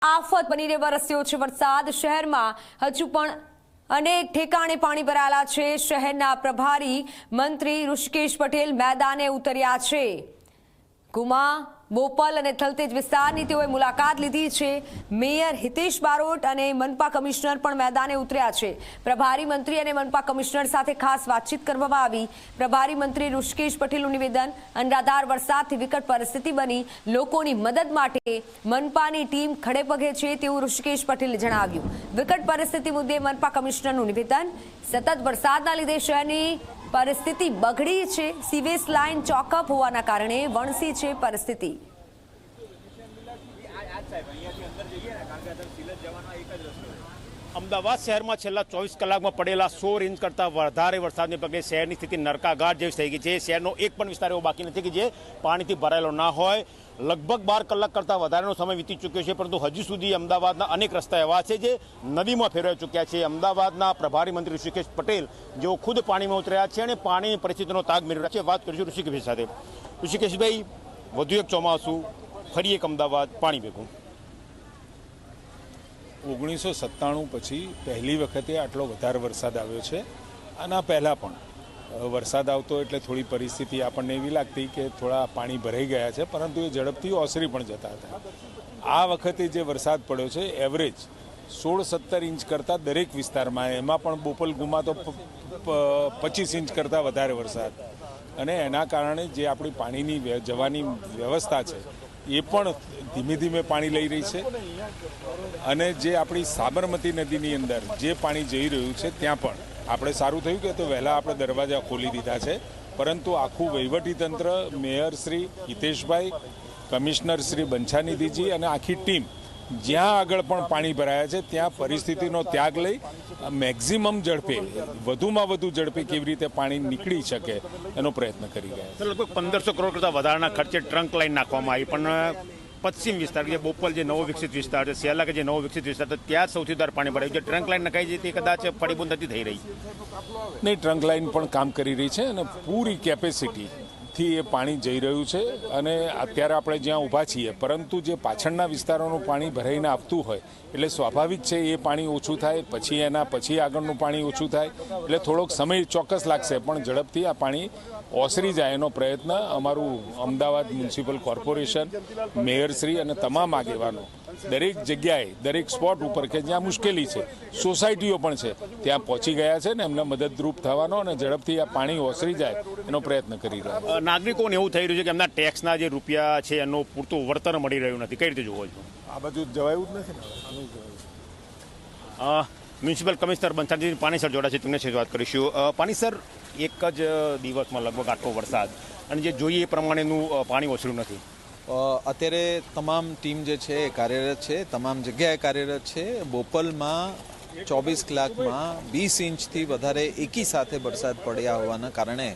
આફત બનીને વરસ્યો છે વરસાદ। શહેરમાં હજુ પણ અનેક ઠેકાણે પાણી ભરાયેલા છે। શહેરના પ્રભારી મંત્રી ઋષિકેશ પટેલ મેદાને ઉતર્યા છે। ગુમા, બોપલ અને થલતેજ વિસ્તારની તેઓએ મુલાકાત લીધી છે। મેયર હિતેશ બારોટ અને મનપા કમિશનર પણ મેદાને ઉતર્યા છે। પ્રભારી મંત્રી અને મનપા કમિશનર સાથે ખાસ વાતચીત કરવામાં આવી। પ્રભારી મંત્રી ઋષિકેશ પટેલનું નિવેદન, અનરાધાર વરસાદથી વિકટ પરિસ્થિતિ બની, લોકોની મદદ માટે મનપાની ટીમ ખડેપગે છે તેવું ઋષિકેશ પટેલે જણાવ્યું। વિકટ પરિસ્થિતિ મુદ્દે મનપા કમિશનરનું નિવેદન, સતત વરસાદના લીધે શહેરની પરિસ્થિતિ બગડી છે। સીવેજ લાઇન ચોકઅપ હોવાના કારણે વણસી છે પરિસ્થિતિ। અમદાવાદ શહેરમાં છેલ્લા 24 કલાકમાં પડેલા 100 ઇંચ કરતાં વધારે વરસાદને પગલે શહેરની સ્થિતિ નરકાગાર જેવી થઈ ગઈ છે। શહેરનો એક પણ વિસ્તાર એવો બાકી નથી કે જે પાણીથી ભરાયેલો ના હોય। લગભગ 12 કલાક કરતાં વધારેનો સમય વીતી ચૂક્યો છે, પરંતુ હજી સુધી અમદાવાદના અનેક રસ્તા એવા છે જે નદીમાં ફેરવાઈ ચૂક્યા છે। અમદાવાદના પ્રભારી મંત્રી ઋષિકેશ પટેલ જેઓ ખુદ પાણીમાં ઉતર્યા છે અને પાણીની પરિસ્થિતિનો તાગ મેળવી રહ્યા છે। વાત કરીશું ઋષિકેશ સાથે। ઋષિકેશભાઈ, વધુ એક ચોમાસું, ફરી એક અમદાવાદ પાણી ભેગું। 1997 પછી પહેલી વખતે આટલો વધારે વરસાદ આવ્યો છે। આના પહેલાં પણ વરસાદ આવતો એટલે થોડી પરિસ્થિતિ આપણને એવી લાગતી કે થોડા પાણી ભરાઈ ગયા છે, પરંતુ એ ઝડપથી ઓસરી પણ જતા હતા। આ વખતે જે વરસાદ પડ્યો છે એવરેજ 16-17 ઇંચ કરતાં દરેક વિસ્તારમાં, એમાં પણ બોપલ ગુમા તો 25 ઇંચ કરતાં વધારે વરસાદ, અને એના કારણે જે આપણી પાણીની જવાની વ્યવસ્થા છે એ પણ ધીમે ધીમે પાણી લઈ રહી છે। અને જે આપણી સાબરમતી નદીની અંદર જે પાણી જઈ રહ્યું છે ત્યાં પણ આપણે સારું થયું કે તો વહેલા આપણે દરવાજા ખોલી દીધા છે, પરંતુ આખું વહીવટીતંત્ર, મેયર શ્રી હિતેશભાઈ, કમિશનર શ્રી બંછાનિધિજી અને આખી ટીમ જ્યાં આગળ પણ પાણી ભરાયા છે ત્યાં પરિસ્થિતિનો ત્યાગ લઈ મેક્ઝિમમ ઝડપે, વધુમાં વધુ ઝડપે કેવી રીતે પાણી નીકળી શકે એનો પ્રયત્ન કરી રહ્યા છે। લગભગ 1500 કરોડ કરતાં વધારાના ખર્ચે ટ્રંક લાઈન નાખવામાં આવી, પણ પશ્ચિમ વિસ્તાર જે બોપલ જે નવો વિકસિત વિસ્તાર છે, સેલા કે જે નવો વિકસિત વિસ્તાર છે, ત્યાં સૌથી વધારે પાણી ભરાયું છે। ટ્રંક લાઈન નખાઈ જતી કદાચ ફળીબૂંદ નથી થઈ રહી। નહીં, ટ્રંક લાઈન પણ કામ કરી રહી છે અને પૂરી કેપેસિટીથી એ પાણી જઈ રહ્યું છે। અને અત્યારે આપણે જ્યાં ઊભા છીએ, પરંતુ જે પાછળના વિસ્તારોનું પાણી ભરાઈને આવતું હોય એટલે સ્વાભાવિક છે એ પાણી ઓછું થાય, પછી એના પછી આગળનું પાણી ઓછું થાય, એટલે થોડોક સમય ચોક્કસ લાગશે, પણ ઝડપથી આ પાણી ઓસરી જાય એનો પ્રયત્ન અમારું અમદાવાદ મ્યુનિસિપલ કોર્પોરેશન, મેયરશ્રી અને તમામ આગેવાનો દરેક જગ્યાએ, દરેક સ્પોટ ઉપર કે જ્યાં મુશ્કેલી છે, સોસાયટીઓ પણ છે, ત્યાં પહોંચી ગયા છે ને એમને મદદરૂપ થવાનો અને ઝડપથી આ પાણી ઓસરી જાય એનો પ્રયત્ન કરી રહ્યા। નાગરિકોને એવું થઈ રહ્યું છે કે એમના ટેક્સના જે રૂપિયા છે એનું પૂરતું વળતર મળી રહ્યું નથી, કઈ રીતે જોવો છો? આ બધું જવાયું જ નથી ને। મ્યુનિસિપલ કમિશનર બંછાનિધિ પાણી સર જોડા છે, તેમને વાત કરીશું। પાણી સર, એક જ દિવસમાં લગભગ આટલો વરસાદ અને જે જોઈએ એ પ્રમાણેનું પાણી ઓસર્યું નથી। અત્યારે તમામ ટીમ જે છે એ કાર્યરત છે, તમામ જગ્યાએ કાર્યરત છે। બોપલમાં 24 કલાકમાં 20 ઇંચથી વધારે એકી સાથે વરસાદ પડ્યા હોવાના કારણે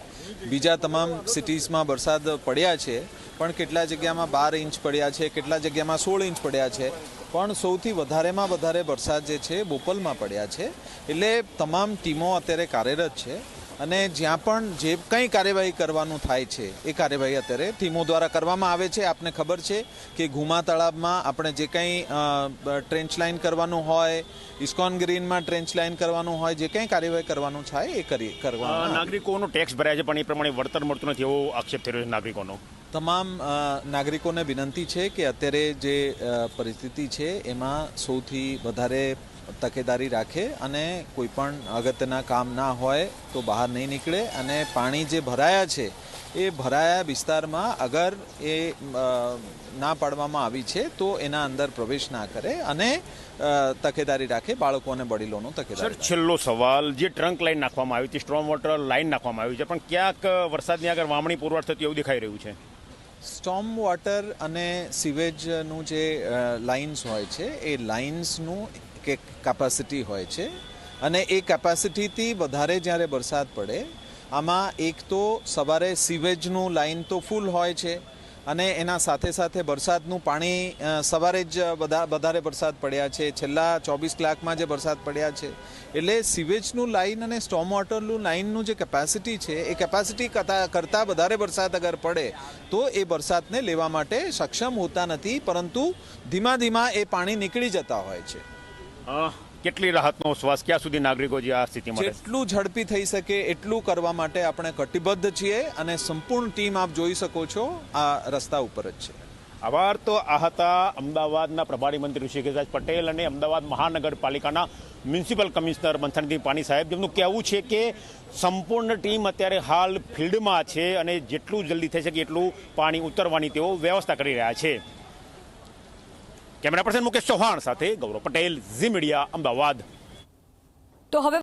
બીજા તમામ સિટીઝમાં વરસાદ પડ્યા છે, પણ કેટલા જગ્યામાં 12 ઇંચ પડ્યા છે, કેટલા જગ્યામાં 16 ઇંચ પડ્યા છે, પણ સૌથી વધારેમાં વધારે વરસાદ જે છે બોપલમાં પડ્યા છે। એટલે તમામ ટીમો અત્યારે કાર્યરત છે અને જ્યાં પણ જે કંઈ કાર્યવાહી કરવાનું થાય છે એ કાર્યવાહી અત્યારે ટીમો દ્વારા કરવામાં આવે છે। આપને ખબર છે કે ઘુમા તળાવમાં આપણે જે કંઈ ટ્રેન્ચ લાઇન કરવાનું હોય, ઇસ્કોન ગ્રીનમાં ટ્રેન્ચ લાઇન કરવાનું હોય, જે કંઈ કાર્યવાહી કરવાનું થાય એ કરવામાં। નાગરિકોનો ટેક્સ ભરાય છે પણ એ પ્રમાણે વળતર મળતું નથી એવો આક્ષેપ થઈ રહ્યો છે નાગરિકોનો। તમામ નાગરિકોને વિનંતી છે કે અત્યારે જે પરિસ્થિતિ છે એમાં સૌથી વધારે તકેદારી રાખે અને કોઈ પણ અગત્યના કામ ના હોય તો બહાર નહીં નીકળે, અને પાણી જે ભરાયા છે એ ભરાયા વિસ્તારમાં અગર એ ના પાડવામાં આવી છે તો એના અંદર પ્રવેશ ના કરે અને તકેદારી રાખે, બાળકો અને વડીલોનો તકેદારી। સર, છેલ્લો સવાલ, જે ટ્રંક લાઈન નાખવામાં આવી હતી, સ્ટ્રોમ વોટર લાઈન નાખવામાં આવી છે, પણ ક્યાંક વરસાદની આગળ વાવણી પુરવાર થતી એવું દેખાઈ રહ્યું છે। સ્ટોર્મ વોટર અને સિવેજનું જે લાઇન્સ હોય છે એ લાઇન્સનું કે કેપેસિટી હોય છે, અને એ કેપેસિટીથી વધારે જ્યારે વરસાદ પડે, આમાં એક તો સવારે સિવેજનું લાઇન તો ફૂલ હોય છે અને એના સાથે સાથે વરસાદનું પાણી સવારે જ વધારે વરસાદ પડ્યા છે, છેલ્લા 24 કલાકમાં જે વરસાદ પડ્યા છે, એટલે સિવેજનું લાઇન અને સ્ટોમ વોટરનું લાઇનનું જે કેપેસિટી છે એ કેપેસિટી કરતાં વધારે વરસાદ અગર પડે તો એ વરસાદને લેવા માટે સક્ષમ હોતા નથી, પરંતુ ધીમા ધીમા એ પાણી નીકળી જતા હોય છે. કેટલી રાહતનો શ્વાસ ક્યાં સુધી નાગરિકો જે આ સ્થિતિમાં જેટલું ઝડપી થઈ શકે એટલું કરવા માટે આપણે કટિબદ્ધ છીએ અને સંપૂર્ણ ટીમ આપ જોઈ શકો છો આ રસ્તા ઉપર જ છે. આભાર. તો આ હતા અમદાવાદના પ્રભારી મંત્રી ઋષિકેશ પટેલ અને અમદાવાદ મહાનગરપાલિકાના મ્યુનિસિપલ કમિશનર મંથનગીરી પાણી સાહેબ, જેમનું કહેવું છે કે સંપૂર્ણ ટીમ અત્યારે હાલ ફિલ્ડમાં છે અને જેટલું જલ્દી થઈ શકે એટલું પાણી ઉતરવાની તેઓ વ્યવસ્થા કરી રહ્યા છે. કેમેરા પર્સન મુકેશ ચૌહાણ સાથે ગૌરવ પટેલ, ઝી મીડિયા, અમદાવાદ. તો હવે